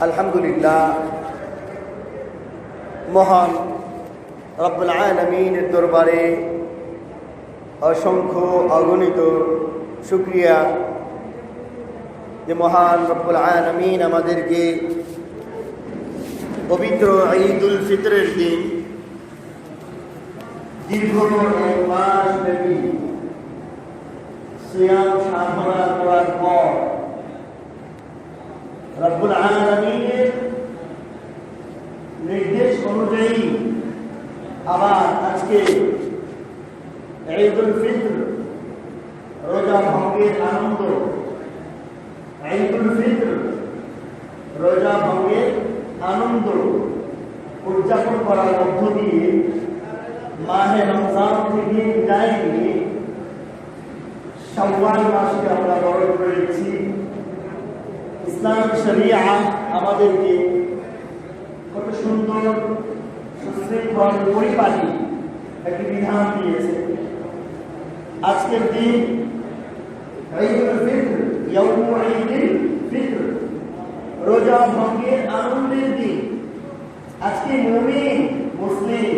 আলহামদুলিল্লাহ, মহান রব্বুল আলামিনের দরবারে অসংখ্য অগণিত শুকরিয়া যে মহান রব্বুল আলামিন আমাদেরকে পবিত্র ঈদুল ফিতরের দিন দীর্ঘ এক মাস ব্যাপী সিয়াম সাধনা করার পর রব্বুল আলামিনের নির্দেশ অনুযায়ী আবার আজকে ঈদুল ফিতর রোজা ভঙ্গের আনন্দ, ঈদুল ফিতর রোজা ভঙ্গের আনন্দ উদযাপন করার মধ্য দিয়ে মাহে রমজান থেকে বিদায় নিয়ে শাওয়াল মাসকে আমরা বরণ করেছি। ইসলাম শরিয়া আমাদেরকে কত সুন্দর সুশৃঙ্খল পরিপাটি একটি বিধান দিয়েছে। আজকের দিন ঈদুল ফিতর, ইয়াউমুল ঈদুল ফিতর, রোজা ভঙ্গের আনন্দের দিন। আজকে মুমিন মুসলিম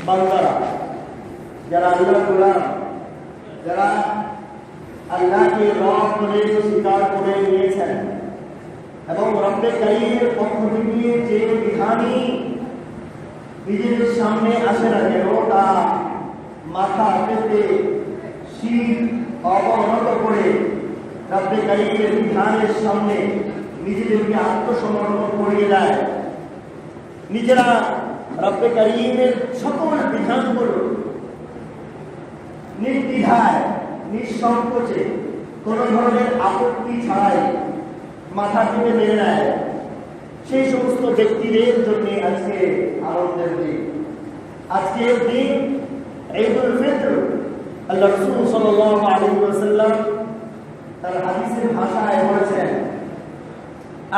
বান্দারা যারা আল্লাহর গোলাম, যারা আল্লাহকে রব করে স্বীকার করে নিয়েছেন এবং রব্বে কারীমের পক্ষ থেকে যে বিধানই নিজেদের সামনে আসে না কেন তা মাথা পেতে শির অবনত করে রব্বে কারীমের বিধানের সামনে নিজেদেরকে আত্মসমর্পণ করিয়ে দেয়। নিজেরা রব্বে কারীমের সকল বিধানগুলো নির্দ্বিধায় নিঃসংকোচে কোনো ধরনের আপত্তি ছাড়াই মাথা পেতে মেনে নেয়, সেই সমস্ত ব্যক্তিদের জন্য আজকে আনন্দের দিন। আজকের দিন ঈদুল ফিতর। আল্লাহ রাসূল সাল্লাল্লাহু আলাইহি ওয়াসাল্লাম তার হাদিসের ভাষায় বলেছেন,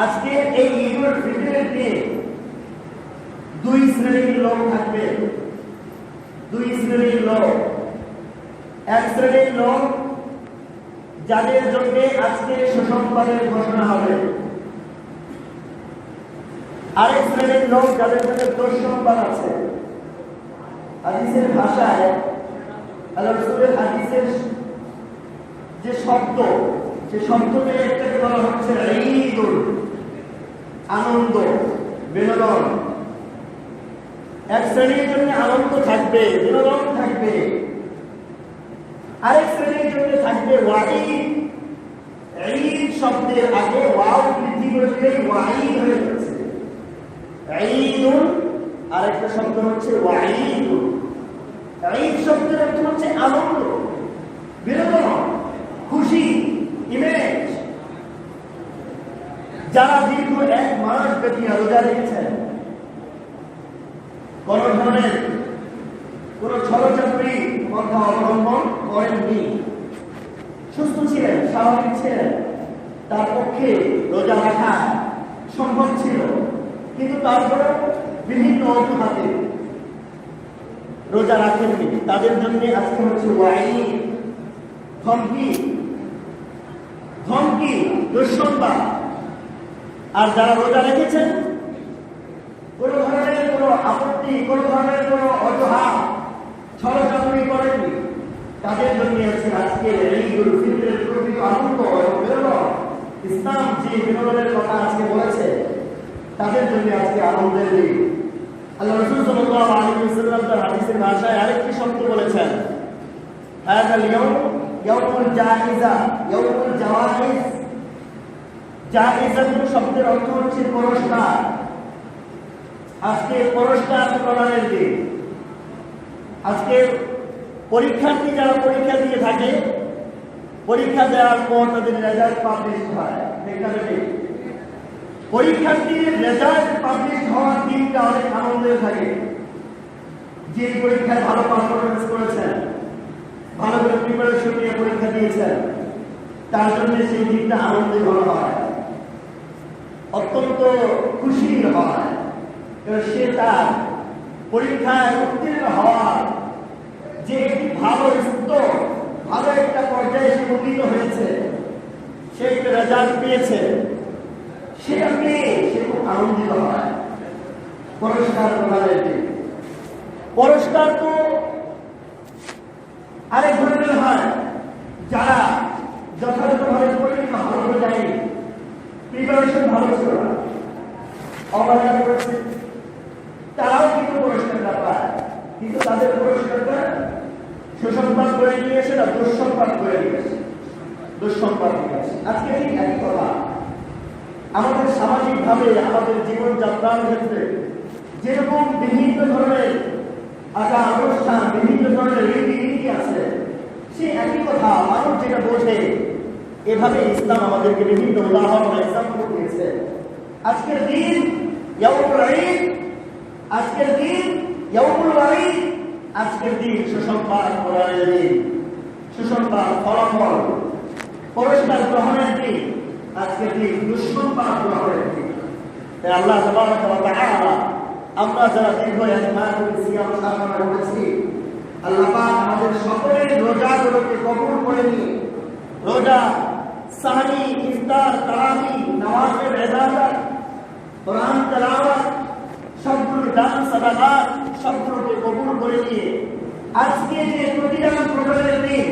আজকে এই ঈদুল ফিতরের দিন দুই শ্রেণীর লোক থাকবে। দুই শ্রেণীর লোক। এক শ্রেণীর লোক যাদের জন্য আজকে সুসংবাদের ঘোষণা হবে, আরেক শ্রেণীর লোক যাদের জন্য দুঃসংবাদ আছে। হাদিসের ভাষায় আল্লাহ রাসূলের হাদিসের যে শব্দ, সে শব্দকে একটাকে বলা হচ্ছে ঈদুল, আনন্দ, বিনোদন। এক শ্রেণীর জন্য আনন্দ থাকবে, বিনোদন থাকবে, আরেক শ্রেণীর জন্য থাকবে ওয়াঈদ। ঈদ শব্দের আগে ওয়াও বৃদ্ধি করে দিলেই ওয়াঈদ হয়ে যাচ্ছে। ঈদুল আরেকটা শব্দ হচ্ছে ওয়াঈদ। ঈদ শব্দের অর্থ হচ্ছে আনন্দ, বিনোদন, খুশি, ইমেজ। যারা দীর্ঘ এক মাস ব্যাপী রোজা রেখেছেন, কোন ধরনের কোন ছলচাতুরি পন্থা অবলম্বন করেননি, সুস্থ ছিলেন, স্বাভাবিক ছিলেন, তার পক্ষে রোজা রাখা সম্ভব ছিল, কিন্তু তারপরে বিভিন্ন অজুহাতে রোজা রাখেননি। তাদের জন্য আজকে হচ্ছে ওয়াঈদ, ধমকি, ধমকি, দুঃসংবাদ। আর যারা রোজা রেখেছেন, কোন ধরনের কোন আপত্তি, কোন ধরনের কোন অজুহাত, ছলচাতুরি করেননি, তাদের জন্য আছে আজকে ঈদুল ফিতরের প্রকৃত আনন্দ এবং বিনোদন। ইসলাম যে বিনোদনের কথা আজকে বলেছে, তাদের জন্য আজকে আনন্দের দিন। আল্লাহ রাসূল সাল্লাল্লাহু আলাইহি ওয়াসাল্লাম তার হাদিসের ভাষায় আরেকটি শব্দ বলেছেন, হাযাল ইয়াউম ইয়াউমুল জায়েজা, ইয়াউমুল জাওয়াইজ। জায়েজা শব্দের অর্থ হচ্ছে পুরস্কার। আজকে পুরস্কার প্রদানের দিন। আজকে পরীক্ষার্থী যারা পরীক্ষা দিয়ে থাকে, পরীক্ষা দেওয়ার পর তাদের রেজাল্ট পাবলিশ হয়। পরীক্ষার্থীর রেজাল্ট পাবলিশ হওয়ার দিনটা অনেক আনন্দের থাকে। যে পরীক্ষায় ভালো পারফরমেন্স করেছেন, ভালো করে প্রিপারেশন নিয়ে পরীক্ষা দিয়েছেন, তার জন্য সেই দিনটা আনন্দে ভরা হয়, অত্যন্ত খুশির হয়। সে তার পরীক্ষায় উত্তীর্ণ হওয়ার যে একটি ভালো স্তর, ভালো একটা পর্যায়ে সে উন্নীত হয়েছে, সে একটা রেজাল্ট পেয়েছে, সেটা পেয়ে সে খুব আনন্দিত হয়। পুরস্কার প্রদানের দিন। পুরস্কার তো আরেক ধরনের হয়, যারা যথাযথভাবে পরীক্ষা ভালো করে যায়নি, প্রিপারেশন ভালো ছিল না, অবহেলা করেছে, তারাও কিন্তু পুরস্কারটা পায়। কিন্তু তাদের পুরস্কারটা সুসংবাদ করে নিয়েছে না দুঃসংবাদ করে নিয়েছে, দুঃসংবাদ নিয়েছে। আজকে ঠিক একই কথা, আমাদের সামাজিকভাবে আমাদের জীবনযাত্রার ক্ষেত্রে যেরকম বিভিন্ন ধরনের আচার অনুষ্ঠান, বিভিন্ন ধরনের রীতিনীতি আছে, সে একই কথা মানুষ যেটা বোঝে, এভাবে ইসলাম আমাদেরকে বিভিন্ন উদাহরণ এক্সাম্পল দিয়েছে। আজকের দিন ইয়াউমুল ঈদ, আজকের দিন ইয়াউমুল ঈদ, আজকের দিন সুসংবাদ প্রদানের দিন, সুসংবাদ ফলাফল পুরস্কার গ্রহণের দিন, আজকের দিন দুঃসংবাদ গ্রহণের দিন। তাই আল্লাহ তাবারক ওয়া তাআলা আমরা যারা দীর্ঘ এক মাস সিয়াম সাধনা করেছি, আল্লাহ পাক আমাদের সকলের রোজাগুলোকে কবুল করে নিয়ে রোজা, সাহরি, ইফতার, তারাবি, নামাজের ইবাদত, কোরআন তেলাওয়াত, সবগুলো দান সাদাকাত সবগুলোকে কবুল করে নিয়ে আজকে যে প্রতিদান প্রদানের দিন,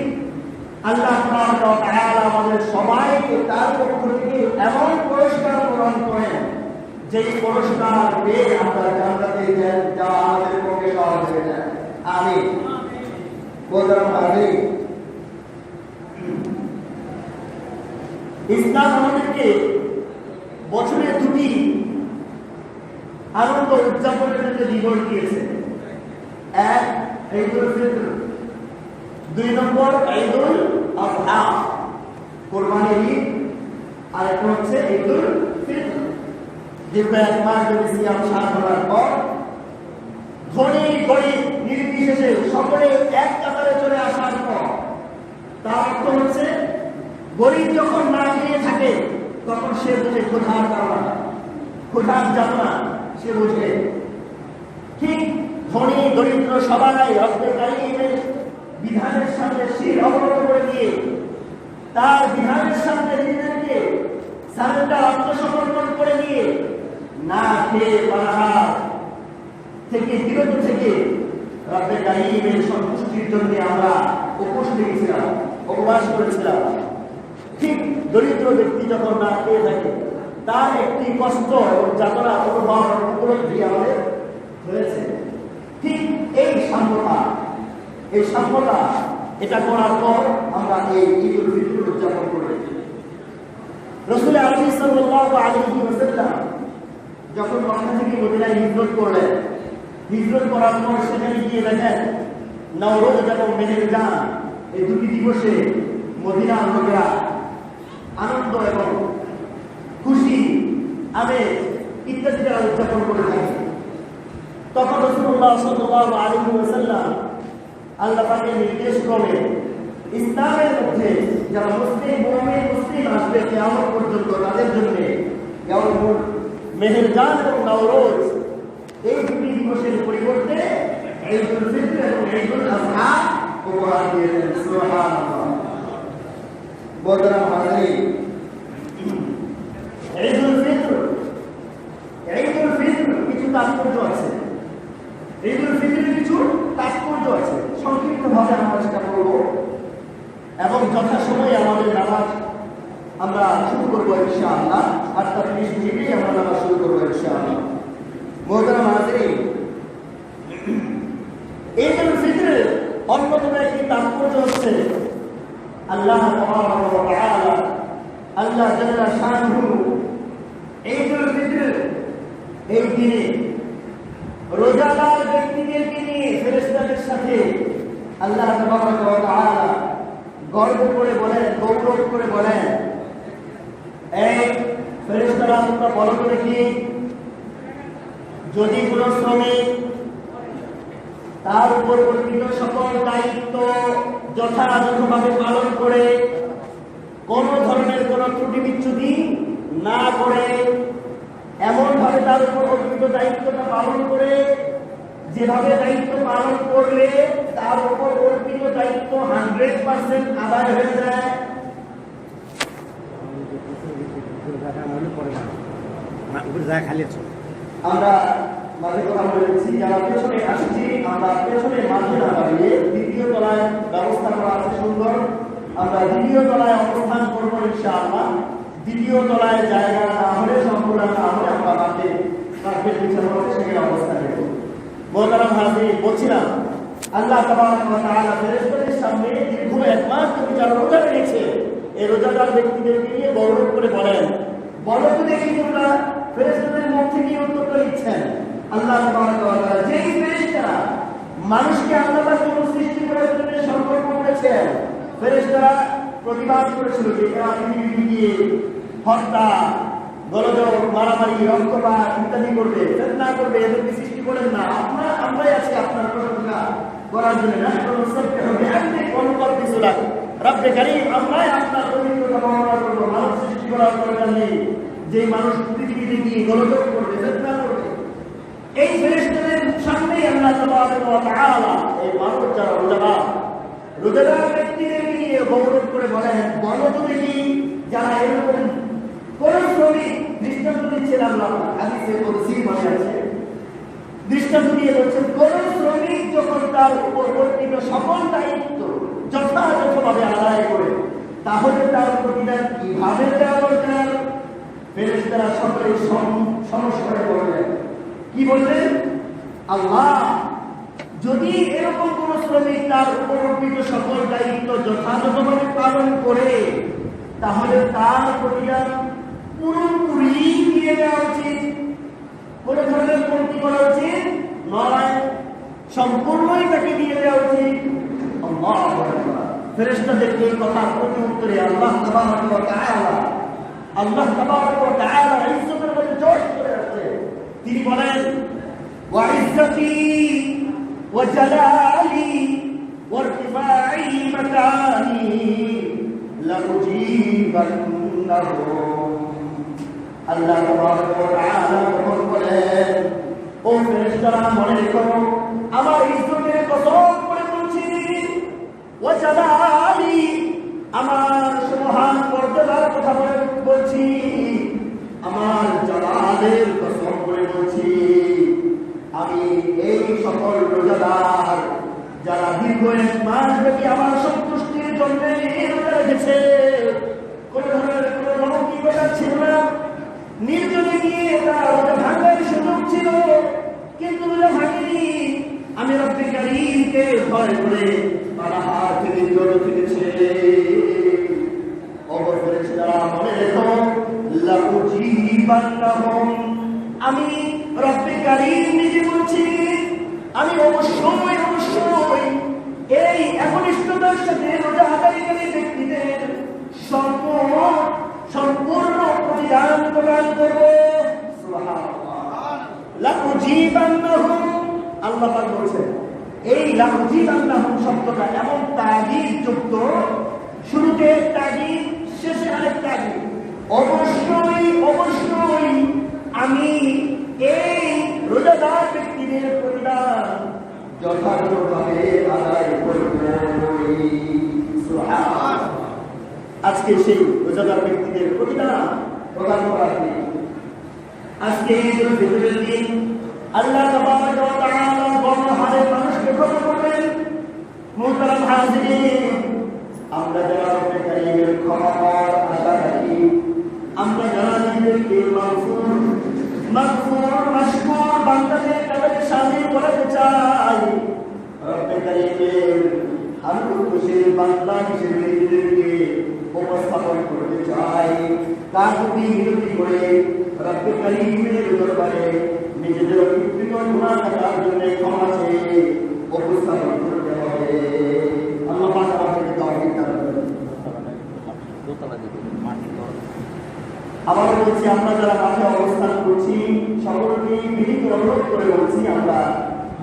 আল্লাহ তাবারক ওয়া তাআলা আমাদের সবাইকে তার পক্ষ থেকে এমন পুরস্কার প্রদান করেন যেই পুরস্কার পেয়ে আমরা জান্নাতে যাওয়া আমাদের পক্ষে সহজ হয়ে যায়। আমিন, বললাম আমিন। ইসলাম আমাদেরকে বছরে দুটি আনন্দ উদযাপনের জন্য দিবস দিয়েছে। এক ঈদুল ফিতর, 2 নম্বর ঈদুল আযহা কুরবানির ঈদ, আর একটা হচ্ছে ঈদুল ফিতর। দীর্ঘ এক মাস ধরে সিয়াম সাধনার পর ধনী গরিব নির্বিশেষে সকলে এক কাতারে চলে আসার পর, তার অর্থ হচ্ছে গরিব যখন না খেয়ে থাকে তখন সে বুঝে ক্ষুধার কারণ, ক্ষুধার যাতনা সে বুঝে। ঠিক ধনী দরিদ্র সবাই রব্বে কারীমের বিধানের সামনে শির অবনত করে দিয়ে তার বিধানের সামনে নিজেদেরকে সারেন্ডার, আত্মসমর্পণ করে দিয়ে না খেয়ে পানাহার থেকে বিরত থেকে রব্বে কারীমের সন্তুষ্টির জন্য আমরা উপোস থেকেছিলাম, উপবাস করেছিলাম। ঠিক দরিদ্র ব্যক্তি যখন না খেয়ে থাকে তার একটি কষ্ট এবং যাতনা অনুভব উপলব্ধি আমাদের হয়েছে। ঠিক এই সাম্যতা এটা করার পর আমরা এই ঈদুল ফিতর উদযাপন করি। রাসূল আলাইহিস সাল্লাল্লাহু আলাইহি ওয়াসাল্লাম যখন মক্কা থেকে মদিনায় হিজরত করলেন, হিজরত করার পর সেখানে গিয়ে দেখেন নওরোজ এবং মেহেরজান এই দুটি দিবসে মদিনার লোকেরা আনন্দ এবং খুশি, আবেগ ইত্যাদি যারা উদযাপন করে থাকে। তখন রাসূলুল্লাহ সাল্লাল্লাহু আলাইহি ওয়াসাল্লাম আল্লাহ পাকের নির্দেশ ক্রমে ইসলামের মধ্যে যারা মুসলিম মুমিন মুসলিম আসবে কিয়ামত পর্যন্ত তাদের জন্য ইয়াউমুল মেহেরজান এবং নওরোজ এই দুটি দিবসের পরিবর্তে ঈদুল ফিতর এবং ঈদুল আযহা উপহার দিয়েছেন। সুবহানাল্লাহ। বদরাম হাজির, ঈদুল ফিতর কিছু তাৎপর্য আছে, ঈদুল ফিতরের কিছু তাৎপর্য আছে। সংক্ষিপ্তভাবে আমরা সেটা বলবো এবং যথাসময়ে আমাদের নামাজ আমরা শুরু করবো ইনশাআল্লাহ। 8:30 মিনিটেই আমরা নামাজ শুরু করবো ইনশাআল্লাহ। বদরাম হাজির, ঈদুল ফিতরের অন্যতম একটি তাৎপর্য হচ্ছে আল্লাহ তাবারক ওয়া তাআলা, আল্লাহ জাল্লা শানুহু ঈদুল ফিতর এই দিনে রোজাদার ব্যক্তিদেরকে নিয়ে ফেরেশতাদের সাথে আল্লাহ তাবারক ওয়া তাআলা গর্ব করে বলেন, গৌরব করে বলেন, এই ফেরেশতারা তোমরা বলো তো দেখি, যদি কোনো শ্রমিক তার উপর অর্পিত সকল দায়িত্ব যথাযথভাবে পালন করে কোন ধরনের কোন ত্রুটি বিচ্যুতি না করে এমন ভাবে তার উপর অর্পিত দায়িত্বটা পালন করে যেভাবে দায়িত্ব পালন করলে তার উপর অর্পিত দায়িত্ব 100% আদায় হয়ে যায়। আমরা মাঝে কথা বলেছি, যারা পেছনে আসছি আমরা পেছনে মাঝে না দাঁড়িয়ে দ্বিতীয় তলায় ব্যবস্থা করা আছে সুন্দর। আমরা দ্বিতীয় তলায় অবস্থান করবো ইনশাআল্লাহ। দ্বিতীয় তলায় জায়গা না হলে সম্পূর্ণ না হলে আমরা মাঠে কার্পেট বিছানো হবে সেখানে অবস্থান নেব। মোহতারাম হাজির, বলছিলাম আল্লাহ তাবারক ওয়া তাআলা ফেরেশতাদের সামনে দীর্ঘ 1 মাস ধরে যারা রোজা রেখেছে এই রোজাদার ব্যক্তিদেরকে নিয়ে গৌরব করে বলেন, বলো তো দেখি তোমরা ফেরেশতাদের মুখ থেকে উত্তরটা দিচ্ছেন। আল্লাহ তাবারক ওয়া তাআলা যেই ফেরেশতারা মানুষকে আল্লাহ পাক কোন সৃষ্টি করার জন্য সংকল্প করেছেন, ফেরেশতারা প্রতিবাদ করেছিল যে এরা পৃথিবীতে গিয়ে হত্যা, গোলযোগ, মারামারি, রক্তপাত ইত্যাদি করবে, ফিতনা করবে, এদেরকে সৃষ্টি করেন না। আমরাই আছি আপনার প্রশংসা করার জন্য। রব্বে কারীম, আমরাই আপনার পবিত্রতা বর্ণনা করবো। মানুষ সৃষ্টি করার দরকার নেই, যে মানুষ পৃথিবীতে গিয়ে গোলযোগ করবে, ফিতনা করবে। এই ফেরেশতাদের সামনেই আল্লাহ তাবারক ওয়া তাআলা এই মানুষ যারা রোজাদার ব্যক্তিদেরকে নিয়ে গৌরব করে বলেন, বলো তো দেখি যারা এরকম কোন শ্রমিক, দৃষ্টান্ত দিচ্ছেন আল্লাহ হাদিসে কুদসি বলে আছে, দৃষ্টান্ত দিয়ে বলছেন কোন শ্রমিক যখন তার উপর অর্পিত সকল দায়িত্ব যথাযথভাবে আদায় করে তাহলে তার প্রতিদান কিভাবে দেওয়া দরকার। ফেরেশতারা সকলে সংস্কারে বললেন, কি বললেন? আল্লাহ যদি এরকম কোন শ্রমিক তার উপর অর্পিত সকল দায়িত্ব যথাযথভাবে পালন করে তাহলে তার প্রতিদান পুরোপুরি দিয়ে দেওয়া উচিত। কোন ধরনের কমতি করা উচিত নয়, সম্পূর্ণই তাকে দিয়ে দেওয়া উচিত। ফেরেশতাদেরকে এই কথার প্রতি উত্তরে আল্লাহ তাবারক ওয়া তাআলা ইজ্জতের মধ্যে জোশ করে আছে। তিনি বলেন, ওয়া ইজ্জতি ওয়া জালালি ওয়া ইরতিফা'i মাকানি লাউজিবান্নাহু। আল্লাহ তাবারক ওয়া তাআলা বলেন, ও ফেরেশতারা মনে রেখো, আমার ইজ্জতের কসম করে বলছি, ওয়া জালালি আমার সুবহান মর্যাদার কথা বলছি, আমার জালালের কসম করে বলছি, আমি এই সকল রোজাদার যারা দীর্ঘ 1 মাস ব্যাপী আমার সন্তুষ্টির জন্য রোজা রেখেছে, কোন ধরনের কোন লৌকিকতা ছিল না, নির্জনে গিয়ে তারা রোজা ভাঙার সুযোগ ছিল কিন্তু রোজা ভাঙেনি, আমি রব্বে কারীমকে ভয় করে তারা হাত থেকে বিরত থেকেছে। অবশ্যই তারা মনে রেখো, লাউজিবান্নাহুম, আমি রব্বে কারীম নিজে বলছি, আমি অবশ্যই এই একনিষ্ঠতার সাথে রোজা আদায়কারী ব্যক্তিদের সম্পূর্ণ প্রতিদান প্রদান করব। সুবহানাল্লাহ। লাউজিবান্নাহুম, আল্লাহ পাক বলেছেন এই লাউজিবান্নাহুম শব্দটা এমন তাগীদ যুক্ত, শুরুতে তাগীদ, শেষে আরেক তাগীদ। অবশ্যই আমি এই রোজাদার ব্যক্তিদের প্রতিদান যথাযথভাবে আদায় করব। সুবহানাল্লাহ। আজকে সেই রোজাদার ব্যক্তিদের প্রতিদান প্রদান করার দিন, আজকে ঈদুল ফিতরের দিন। আল্লাহ তাবারক ওয়া তাআলা গণহারে মানুষকে ক্ষমা করবেন। মুহতারাম হাজিরিন, আমরা যারা রব্বে কারীমের ক্ষমা পাওয়ার আশা রাখি, আমরা যারা নিজেদেরকে মাগফুর মাশকুর বান্দাদের কাতারে শামিল করাতে চাই, রব্বে কারীমের হামদুল খুশির বান্দা হিসেবে নিজেদেরকে উপস্থাপন করতে চাই, কাকুতি মিনতি করে রব্বে কারীমের দরবারে নিজেদের অকৃত গুনাহ কাটার জন্য ক্ষমা চেয়ে উপস্থাপন করতে হবে। আল্লাহ পাক আমাদেরকে তৌফিক দান করুন। আবার বলছি, আমরা যারা মাঠে অবস্থান করছি সকলকে বিনীত অনুরোধ করে বলছি, আমরা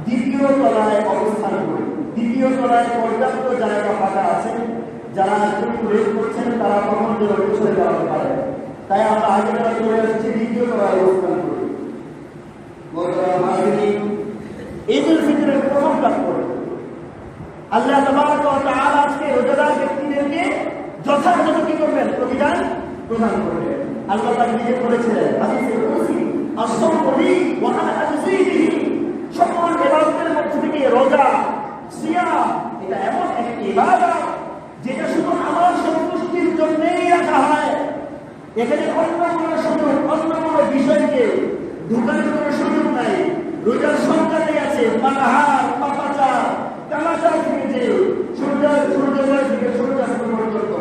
দ্বিতীয় তলায় অবস্থান করি। দ্বিতীয় তলায় পর্যাপ্ত জায়গা ফাঁকা আছে, যারা একটু রেট করছেন তারা কখন যেন পিছনে যাওয়াতে পারে, তাই আমরা আগে যারা চলে আসছি দ্বিতীয় তলায় অবস্থান করি। ঈদুল ফিতরের প্রথম কাজ করে আল্লাহ তাবারক ওয়া তাআলা আজকে রোজাদার ব্যক্তিদেরকে যথাযথ কি করবেন? প্রতিদান প্রদান করবেন। আল্লাহ তাআলা নিজে বলেছিলেন হাদিসে কুদসি, আসসামুলি ওয়া আনা আযীবিহি, সকল ইবাদতের মধ্যে থেকে রোজা, সিয়াম এটা এমন একটি ইবাদত যেটা শুধু আমার সন্তুষ্টির জন্যই রাখা হয়। এখানে অন্য কোনো সুযোগ, অন্য কোনো বিষয়কে ঢুকানোর কোনো সুযোগ নাই। রোজার সংখ্যাতেই আছে পানাহার, পাপাচার, কালাচার থেকে যে সূর্যোদয় থেকে সূর্যাস্ত পর্যন্ত,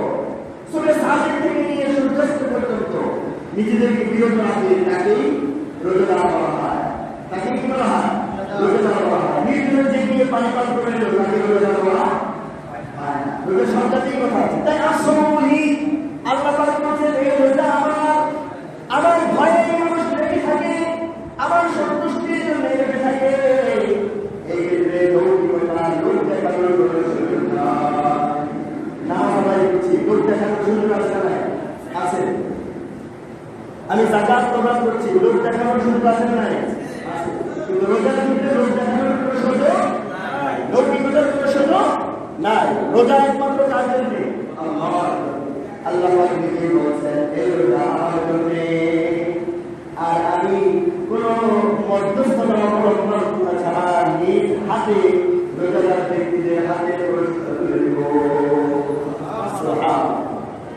সূর্য সাজের থেকে নিয়ে সূর্যাস্ত পর্যন্ত নিজেদেরকে বিরত রাখে, তাকেই রোজাদার বলা হয়। তাকে কি বলা হয়? রোজাদার বলা হয়। নির্জনে যে গিয়ে পানি পান করে নিল তাকে রোজাদার বলা হয়। রোজার সংখ্যাতেই কথা আছে। তাই আসলে আল্লাহ পাক বলেছেন এই রোজা আমার ভয়ে মানুষ লেগে থাকে, আমার সন্তুষ্টির জন্য লেগে থাকে। এই ক্ষেত্রে লৌকিকতা, লোক দেখানোর কোনো সুযোগ না সবাই বুঝছি। লোক দেখানোর সুযোগ আছে না? আছে। আমি যাকাত প্রদান করছি, লোক দেখানোর সুযোগ আছে না? আছে। কিন্তু রোজার ক্ষেত্রে লোক দেখানোর কোনো সুযোগ নাই, লৌকিকতার কোনো সুযোগ নাই। রোজা একমাত্র কাজের নেই। আল্লাহ নিজেই বলছেন এই রোজা আমার জন্য, আর আমি কোন মধ্যস্থতা অবলম্বন ছাড়া নিজ হাতে রোজাদার ব্যক্তিদের হাতে পুরস্কার তুলে দেব।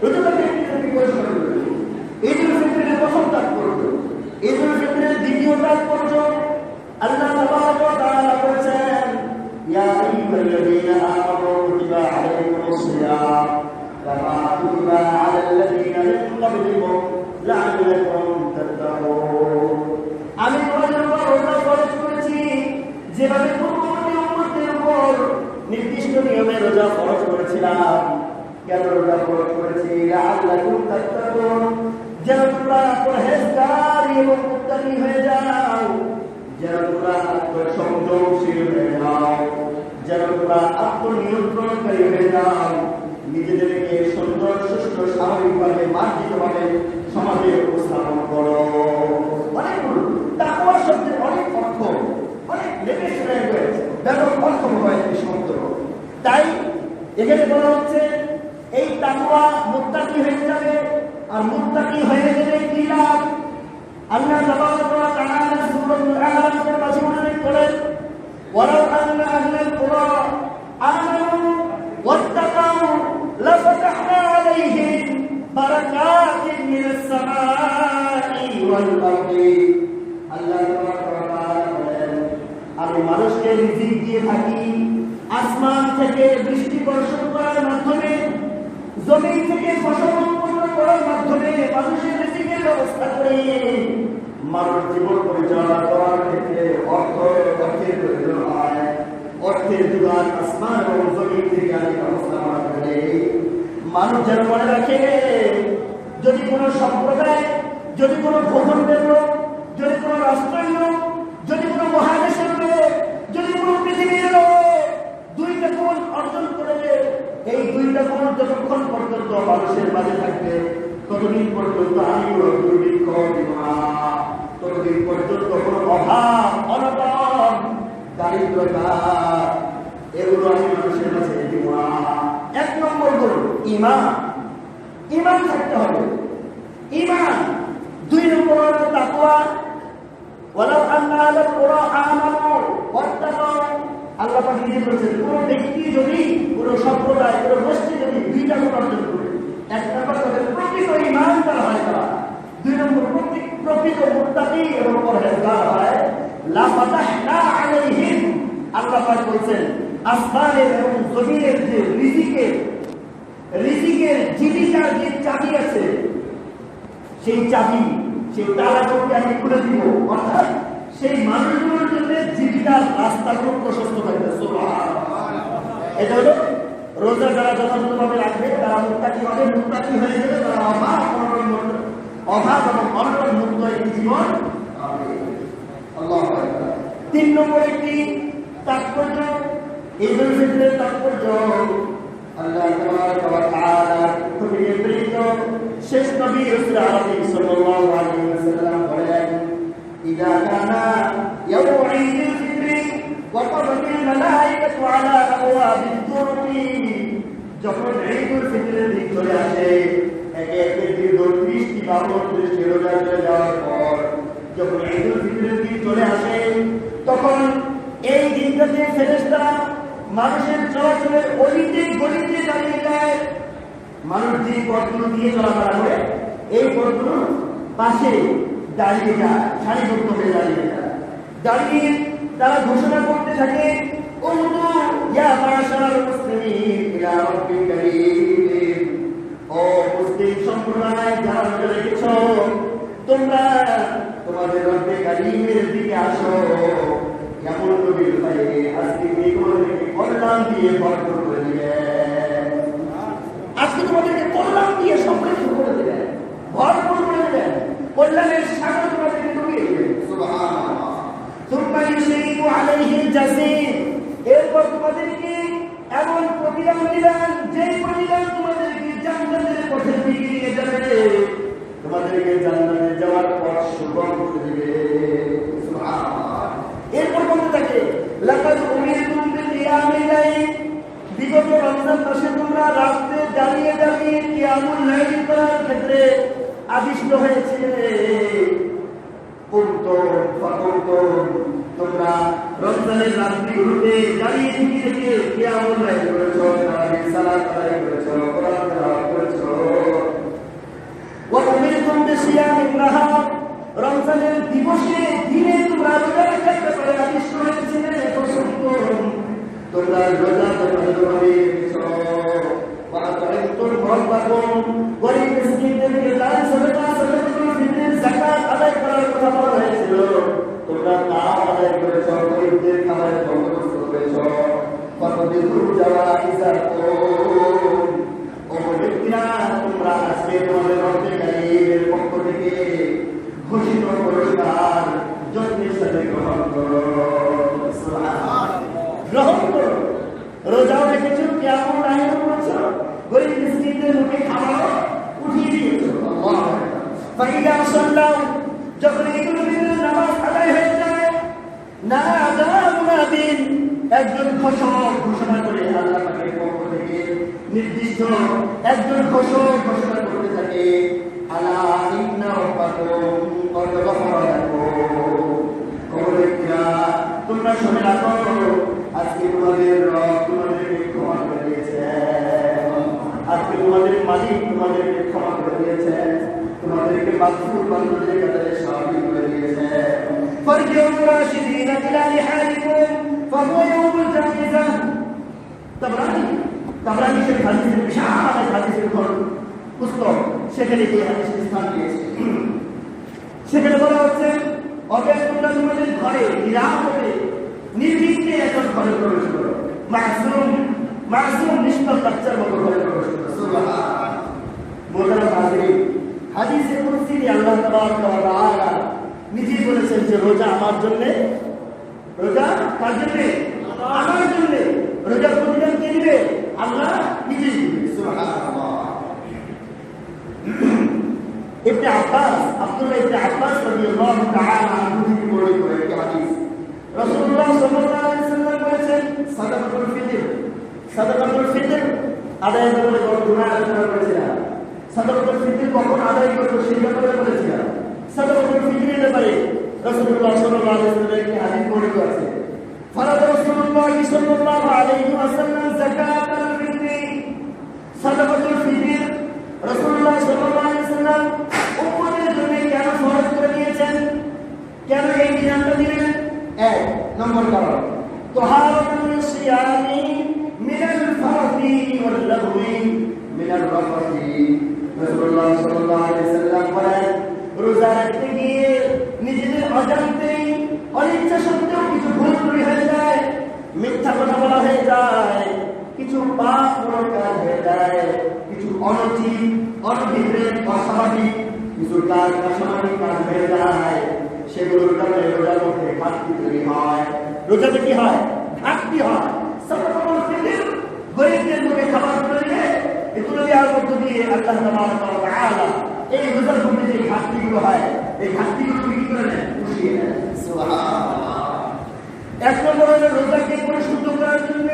রোজাদার ব্যক্তিদেরকে পুরস্কার তুলে দেব। ঈদুল ফিতরের প্রথম তাৎপর্য, ঈদুল ফিতরের দ্বিতীয় তাৎপর্য আল্লাহ তাবারক ওয়া তাআলা বলেছেন ইয়া আইয়ুহাল্লাযীনা আমানু কুতিবা আলাইকুমুস সিয়াম কামা কুতিবা আলাল্লাযীনা মিন ক্বাবলিকুম লাআল্লাকুম তাত্তাকুন। আমি তোমাদের উপর রোজা ফরজ করেছি যেভাবে পূর্ববর্তী উম্মতের উপর নির্দিষ্ট নিয়মে রোজা ফরজ করেছিলাম। কেন রোজা ফরজ করেছি? লাআল্লাকুম তাত্তাকুন, যেন তোমরা পরহেজগার এবং মুত্তাকি হয়ে যাও, যেন তোমরা আত্মসংযমশীল হয়ে যাও, যেন তোমরা আত্মনিয়ন্ত্রণকারী হয়ে যাও, নিজেদেরকে সুন্দর সুস্থ স্বাভাবিকভাবে মার্জিতভাবে সমাজে উপস্থাপন করো। অনেকগুলো তাকওয়া শব্দের অনেক অর্থ, অনেক লেটেস্ট ল্যাঙ্গুয়েজ ব্যাপক অর্থ একটি শব্দ। তাই এখানে বলা হচ্ছে এই তাকওয়া মুত্তাকি হয়ে যাবে, আর মুত্তাকি হয়ে গেলে কি লাভ? আল্লাহ তাবারক ওয়া তাআলা সূরাতুল আ'রাফের মাঝে উল্লেখ করেন ওয়ালাউ আন্না আহলাল কুরা আমানু ওয়াত্তাকাউ লাফাতাহনা আলাইহিম বারাকাতিন মিনাস সামাই ওয়াল আরদি। আল্লাহ তাবারক ওয়া তাআলা বলেন আমি মানুষকে রিজিক দিয়ে থাকি, আসমান থেকে বৃষ্টি বর্ষণ করার মাধ্যমে, জমিন থেকে ফসল উৎপন্ন করার মাধ্যমে মানুষের রিজিকের ব্যবস্থা করি। মানুষ জীবন পরিচালনা করার ক্ষেত্রে অর্থের প্রয়োজন হয়। অর্থের যোগান আসমান এবং জমিন থেকে আমি ব্যবস্থা করে মানুষ যেন মনে রাখে, যদি কোনো সম্প্রদায়, যদি কোনো ভূখণ্ডের লোক, যদি কোনো রাষ্ট্রের লোক, যদি কোনো মহাদেশের লোক, যদি কোনো পৃথিবীর লোক দুইটা গুণ অর্জন করে, এই দুইটা গুণ যতক্ষণ পর্যন্ত মানুষের মাঝে থাকবে ততদিন পর্যন্ত আমি কোনো দুর্ভিক্ষ দিব না, ততদিন পর্যন্ত কোনো অভাব, অনটন, দারিদ্রতা এগুলো আমি মানুষের মাঝে দিব না। এক নম্বর গুণ ঈমান, ঈমান থাকতে হবে, ঈমান। দুই নম্বর হলো তাকওয়া। ওয়ালাউ আন্না আহলাল কুরা আমানু ওয়াত্তাকাউ, আল্লাহ পাক নিজে বলেছেন কোন ব্যক্তি যদি, কোন সম্প্রদায়, কোন গোষ্ঠী যদি দুইটা গুণ অর্জন করে, এক নম্বর তাদের প্রকৃত ঈমানদার হয় তারা, দুই নম্বর প্রকৃত মুত্তাকি এবং পরহেজগার হয়, লা ফাতাহনা আলাইহিম, আল্লাহ পাক বলেছেন আসমানের এবং জমিনের যে রিজিকের জীবিকার যে চাবি আছে, সেই চাবি, সেই তালাগুলোকে আমি খুলে দিব। অর্থাৎ সেই মানুষগুলোর জন্য জীবিকার রাস্তাগুলো প্রশস্ত থাকবে। এটা হলো রোজা যারা যথাযথভাবে রাখবে তারা মুত্তাকি হবে, মুত্তাকি হয়ে গেলে তারা অভাব এবং অনটন মুক্ত একটি জীবন পাবে। আল্লাহু আকবার। তিন নম্বর একটি তাৎপর্য, ঈদুল ফিতরের তাৎপর্য আল্লাহ তাবারক ওয়া তাআলা থেকে প্রেরিত শেষ নবী রাসূল আরবি সাল্লাল্লাহু আলাইহি ওয়াসাল্লাম বলেন ইযা কানা ইয়াউমু ঈদুল ফিতর ওয়া তাবাতিল মালায়েকাতু আলা আবওয়াবিদ দুরুকি, যখন ঈদুল ফিতরের দিন চলে আসে, একে একে দীর্ঘ 30টি বা 32টি রোজা চলে যাওয়ার পর যখন ঈদুল ফিতরের দিন চলে আসে তখন এই দিনটাতে ফেরেশতারা মানুষের চলাচলের অলিতে গলিতে দাঁড়িয়ে যায়। মানুষ যে পথগুলো দিয়ে চলাফেরা করে এই পথগুলোর পাশে দাঁড়িয়ে যায়, সারিবদ্ধ হয়ে দাঁড়িয়ে যায়। দাঁড়িয়ে তারা ঘোষণা করতে থাকে, কুনতু ইয়া মাশারাল মুসলিমিন ইলা রাব্বিল কারীম। ও মুসলিম সম্প্রদায় যারা রোজা রেখেছ, তোমরা তোমাদের রব্বে কারীমের দিকে আসো। এমন নবীর ভাই আজকে তোমাদেরকে কল্যাণ দিয়ে ভরপুর করে দিবে। আজকে তোমাদেরকে কল্যাণ দিয়ে সমৃদ্ধ করে দেবেন, ভরপুর করে দেবেন, কল্যাণের সাগর তোমাদেরকে ডুবিয়ে দেবেন। সুবহানাল্লাহ। সুম্মা ইউশরিকু আলাইহিল জাসীম। এরপর তোমাদেরকে এমন প্রতিদান দিবেন যে প্রতিদান তোমাদেরকে জান্নাতের পথে দিকে নিয়ে যাবে, তোমাদেরকে জান্নাতে যাওয়ার পথ সুগম করে দিবে। সুবহানাল্লাহ। এরপর বলতে থাকে, লাকাদ উমিরতুম বিকিয়ামিল লাইল। বিগত রমজান মাসে তোমরা রাতে দাঁড়িয়ে দাঁড়িয়ে কিয়ামুল লাইল করার ক্ষেত্রে আদিষ্ট হয়েছিলে। তোমরা রমজানের রাত্রিগুলোতে দাঁড়িয়ে থেকে কিয়ামুল লাইল করেছো, তারাবির সালাত আদায় করেছো, কোরআন তেলাওয়াত করেছো। ওয়া উমিরতুম বিসিয়ামিন নাহার। রমজানের দিবসে দিনে তোমরা রোজা রাখার ব্যাপারে আদিষ্ট হয়েছিলে। তোমরা রোজা তোমাদের রেখেছো। ওয়া আতাইতুল মুআল্লাকুম। গরীব মিসকিনদেরকে দান সাদাকাতুল ফিতর যাকাত আদায় করার কথা বলা হয়েছিল, তোমরা তা আদায় করেছো, গরীবদের খাবারের বন্দোবস্ত করেছো। ফাতাদিকুল জাওয়াইজাকুম। ও ব্যক্তিরা, তোমরা আজকে তোমাদের রব্বে কারীমের পক্ষ থেকে ঘোষিত পুরস্কার যত্নের সাথে গ্রহণ করো। গ্রহণ করো। রোজাও রেখেছো, কিয়ামুল লাইলও করেছো, গরীব মিসকিনদের মুখে খাবার উঠিয়ে দিয়েছো। আল্লাহু আকবার। ফাইদা সাল্লাল্লাহু। যখন ঈদুল ফিতরের নামাজ আদায় হয়ে যায়, নাদা মুনাদিন। একজন ঘোষক ঘোষণা করে আল্লাহ পাকের পক্ষ থেকে নির্দিষ্ট একজন ঘোষক ঘোষণা করতে থাকে, আলা ইন্না রাব্বাকুম ক্বাদ গাফারা লাকুম। তোমরা শুনে রাখো, আজকে তোমাদের রব তোমাদেরকে ক্ষমা করে দিয়েছে। আজকে তোমাদের মালিক তোমাদেরকে ক্ষমা করে দিয়েছে, তোমাদেরকে মাগফুর বান্দাদের কাতারে শামিল করে দিয়েছে। ফারজিউ রাশিদিনা ইলা লিহালিকুম ফাহুয়া ইয়াউমুল জামিজা। তাবরানী শরীফ হাদিসের বিশাল হাদিসের পুস্তক, সেখানে এই হাদিসের স্থান দিয়েছে। সেখানে বলা হচ্ছে, অতএব তোমরা তোমাদের ঘরে নিরাপদে নির্বিঘ্নে এখন ঘরে প্রবেশ করো। মাসুম নিষ্পাপ বাচ্চার মতো ঘরে প্রবেশ করো। সুবহানাল্লাহ। মোহতারাম হাজিরিন, হাদিসে কুদসি আল্লাহ তাবারক ওয়া তাআলা নিজেই বলেছেন যে রোজা আমার জন্য। রোজা কার জন্য? আমার জন্য। রোজার প্রতিদান কে দিবে? আল্লাহ নিজেই দিবে। সুবহানাল্লাহ। ইবনে আব্বাস, আব্দুল্লাহ ইবনে আব্বাস রাদিয়াল্লাহু তাআলা আনহু থেকে বর্ণিত একটি হাদিস, রাসূলুল্লাহ সাল্লাল্লাহু আলাইহি ওয়াসাল্লাম বলেছেন, সাদাকাতুল ফিতর আদায় করলে বড় গুনাহ আলোচনা করেছিলাম। সাদাকাতুল ফিতর কখন আদায় করব সেই ব্যাপারে বলেছিলাম। সাদাকাতুল ফিতরের ব্যাপারে রাসূলুল্লাহ সাল্লাল্লাহু আলাইহি ওয়াসাল্লাম একটি হাদিস বর্ণিত আছে। ফারাদা রাসূলুল্লাহ সাল্লাল্লাহু আলাইহি ওয়াসাল্লাম যাকাতুল ফিতর। সাদাকাতুল ফিতর রাসূলুল্লাহ সাল্লাল্লাহু আলাইহি ওয়াসাল্লাম উম্মতের জন্য কেন ফরজ করে দিয়েছেন? কেন এই বিধানটা দিলেন? এক নম্বর কারণ, তাহারাতুল সিয়ামি মিনাল ফারদি ওয়াল লাগwi মিনাল রাফাতি। রাসূলুল্লাহ সাল্লাল্লাহু আলাইহি ওয়াসাল্লাম বলেন, রোজা রাখতে গিয়ে নিজেদের অজান্তেই অনিচ্ছা সত্ত্বেও কিছু ভুল হয়ে যায়, মিথ্যা কথা বলা হয়ে যায়, কিছু পাপ কাজ হয়ে যায়, কিছু অনৈতিক অনভিপ্রেত অস্বাভাবিক কিছু কাজ অস্বাভাবিক কাজ হয়ে যায়। সেগুলোর কারণে রোজার মধ্যে ঘাটতি তৈরি হয়। রোজাতে কি হয়? ঘাটতি হয়। গরিবদের মুখে খাবার তুলে দিয়ে এগুলো দেওয়ার মধ্য দিয়ে আল্লাহ তাবারক ওয়া তাআলা এই রোজার মধ্যে যে ঘাটতিগুলো হয়, এই ঘাটতিগুলো কি করে নেন? পুষিয়ে নেন। সুবহানাল্লাহ। এক নম্বর হলো রোজাকে পরিশুদ্ধ করার জন্য,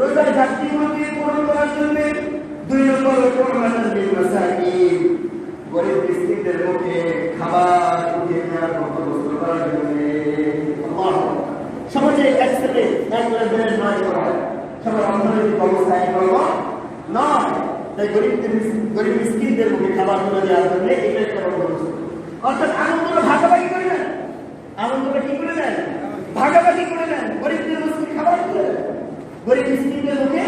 রোজার ঘাটতিগুলোকে পূরণ করার জন্য। দুই নম্বর হলো গরিব মিসকিনদের মুখে খাবার উঠিয়ে নেওয়ার যে একসাথে একবারে দিনের নয় করা হয়, সবার অর্থনৈতিক অবস্থা একরকম নয়। তাই গরিব মিসকিনদের মুখে খাবার তুলে দেওয়ার জন্য এটা একটা বন্দোবস্ত। অর্থাৎ আনন্দটা ভাগাভাগি করে নেন, আনন্দটা কি করে নেন, ভাগাভাগি করে নেন। গরিবদের মুখে খাবার তুলে দেন, গরিব মিসকিনদের মুখে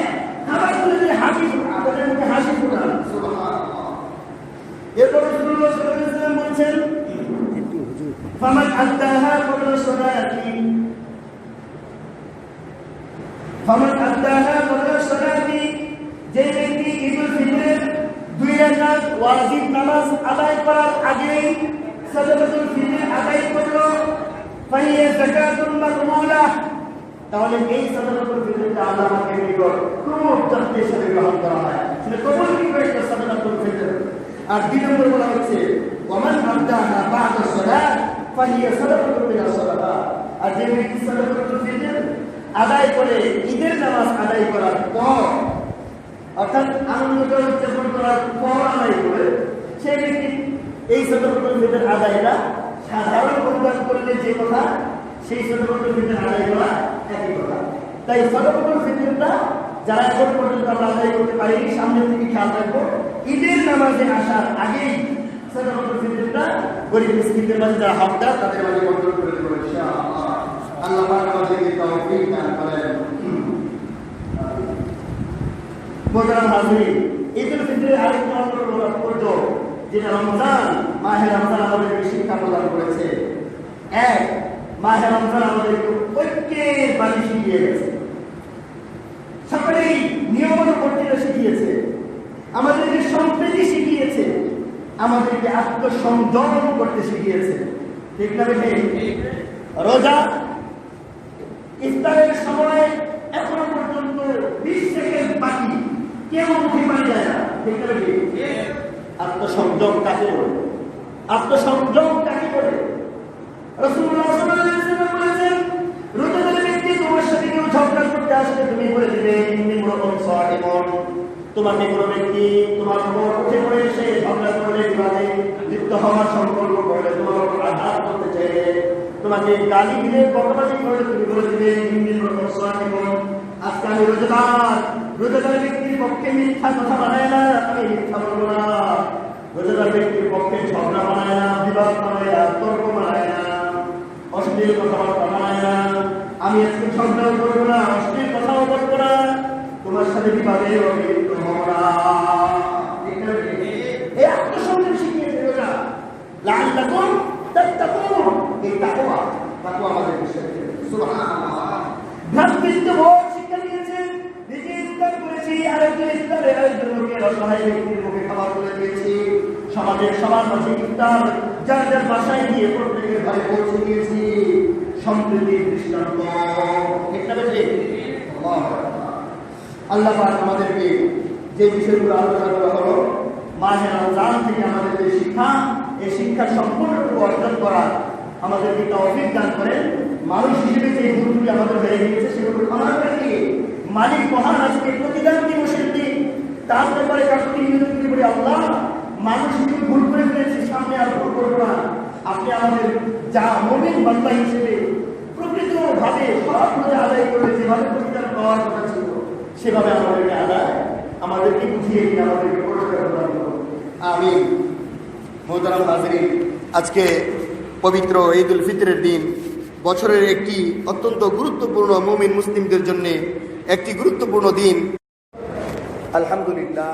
খাবার তুলে দিয়ে হাসি তাদের মুখে হাসি ফোটান। এরপর রাসূলুল্লাহ সাল্লাল্লাহু আলাইহি ওয়াসাল্লাম বলছেন, ফামান আদ্দাহা ক্বাবলা সালাতি, ফামান আদ্দাহা ক্বাবলা সালাতি, যে ব্যক্তি ঈদুল ফিতরের 2 রাকাত ওয়াজিব নামাজ আদায় করার আগেই সালাতুল ফিতর আদায় করলো, ফাহিয়া যাকাতুল মাকবুলা, তাহলে এই সালাতুল ফিতরটা আল্লাহর নিকট খুব যত্নের সাথে গ্রহণ করা হয়, সেটা কবুলকৃত একটা সালাতুল ফিতর। আর 2 নম্বর বলা হচ্ছে ওমান আদ্দাহা বা'দা সালাত ফাহিয়া সালাতুল মিনাস সালাত, আর যে ব্যক্তি সালাতুল ফিতর আদায় করে ঈদের নামাজ আদায় করার পর, অর্থাৎ আনন্দটা উদযাপন করার পর আদায় করে, সেই ব্যক্তি এই সালাতুল ফিতর আদায়টা সাধারণ পরিমাণ করলে যে কথা, সেই সালাতুল ফিতর আদায় করা একই কথা। তাই সালাতুল ফিতরটা যারা এখন পর্যন্ত আমরা আদায় করতে পারিনি, সামনের থেকে খেয়াল রাখবো, ঈদের নামাজে আসার আগেই সালাতুল ফিতরটা গরিব মিসকিনদের মাঝে যারা হকদার তাদের মাঝে বন্টন করে দেবো ইনশাআল্লাহ। আল্লাহ পাক আমাদেরকে তৌফিক দান করেন। মোহতারাম হাজিরিন, ঈদুল ফিতরের আরেকটা তাৎপর্য, যেটা রমজান, মাহে রমজান আমাদেরকে শিক্ষা প্রদান করেছে। এক, মাহে রমজান আমাদেরকে ঐক্যের বাণী শিখিয়ে গেছে, সকলেই নিয়মানুবর্তিতা শিখিয়েছে, আমাদেরকে সম্প্রীতি শিখিয়েছে, আমাদেরকে আত্মসংযম করতে শিখিয়েছে। ঠিক না বেশি? রোজা ইফতারের সময় এখনো পর্যন্ত 20 সেকেন্ড বাকি, কেউ মুখে পানি যায় না। ঠিক না বেশি? আত্মসংযম কাকে বলে? আত্মসংযম কাকে বলে? রাসূলুল্লাহ সাল্লাল্লাহু আলাইহি ওয়াসাল্লাম বলেছেন, রোজাদার ব্যক্তি তোমার সাথে কেউ ঝগড়া করতে আসলে তুমি বলে দিবে ইন্নী মুরাকুন সাইমুন। তোমাকে কোনো ব্যক্তি তোমার উপর উঠে পড়ে এসে ঝগড়া করলে, বিবাদে লিপ্ত হওয়ার সংকল্প করলে, তোমার উপর আঘাত করতে চাইলে, তোমাকে গালি দিলে, বকাবাজি করলে, তুমি বলে দিবে ইন্নী মুরাকুন সাইমুন, আজকে আমি রোজাদার। রোজাদার ব্যক্তির পক্ষে মিথ্যা কথা বানায় না, আমি মিথ্যা বলবো না। রোজাদার ব্যক্তির পক্ষে ঝগড়া বানায় না, বিবাদ বানায় না, তর্ক বানায় না, অশ্লীল কথাবার্তা বানায় না। আমি আজকে ঝগড়াও করবো না, অশ্লীল কথাও বলবো না, তোমার সাথে বিবাদে লিপ্ত হবো না। এই আত্মসংযম শিখিয়েছে রোজা। লাআল্লাকুম তাত্তাকুন, এই তাকওয়া আমাদের শিখিয়েছে। সুবহানাল্লাহ। ভ্রাতৃত্ববোধ শিক্ষা দিয়েছে। নিজে ইফতার করেছি, আরেকজন ইফতারে আরেকজন লোকের অসহায় ব্যক্তির মুখে খাবার তুলে দিয়েছি। সমাজের সবার মাঝে ইফতার যার যার বাসায় গিয়ে প্রত্যেকের ঘরে পৌঁছে দিয়েছি। সম্প্রীতির দৃষ্টান্ত। একটা বেশি আল্লাহ পাক আমাদেরকে যে বিষয়গুলো আলোচনা করা হলো, মাহে রমজান থেকে আমাদের যে শিক্ষা, এই শিক্ষা সম্পূর্ণরূপে অর্জন করা আমাদেরকে তৌফিক দান করেন। মানুষ হিসেবে যে ভুলগুলি আমাদের হয়ে গিয়েছে সেগুলো ক্ষমা করে দিয়ে মালিক মহান আজকে প্রতিদান দিবসের দিন, তার ব্যাপারে কাকুতি মিনতি করে, আল্লাহ মানুষ হিসেবে ভুল করে ফেলেছি, সামনে আর ভুল করবো না। আপনি আমাদের যা মুমিন বান্দা হিসেবে প্রকৃতভাবে সবভাবে আদায় করে যেভাবে প্রতিদান পাওয়ার কথা ছিল সেভাবে আমাদেরকে আমাদেরকে বুঝিয়ে দিন, আমাদেরকে পুরস্কার প্রদান করুন। আমিন। মোহতারাম হাজিরিন, আজকে পবিত্র ঈদুল ফিতরের দিন, বছরের একটি অত্যন্ত গুরুত্বপূর্ণ মুমিন মুসলিমদের জন্য একটি গুরুত্বপূর্ণ দিন। আলহামদুলিল্লাহ।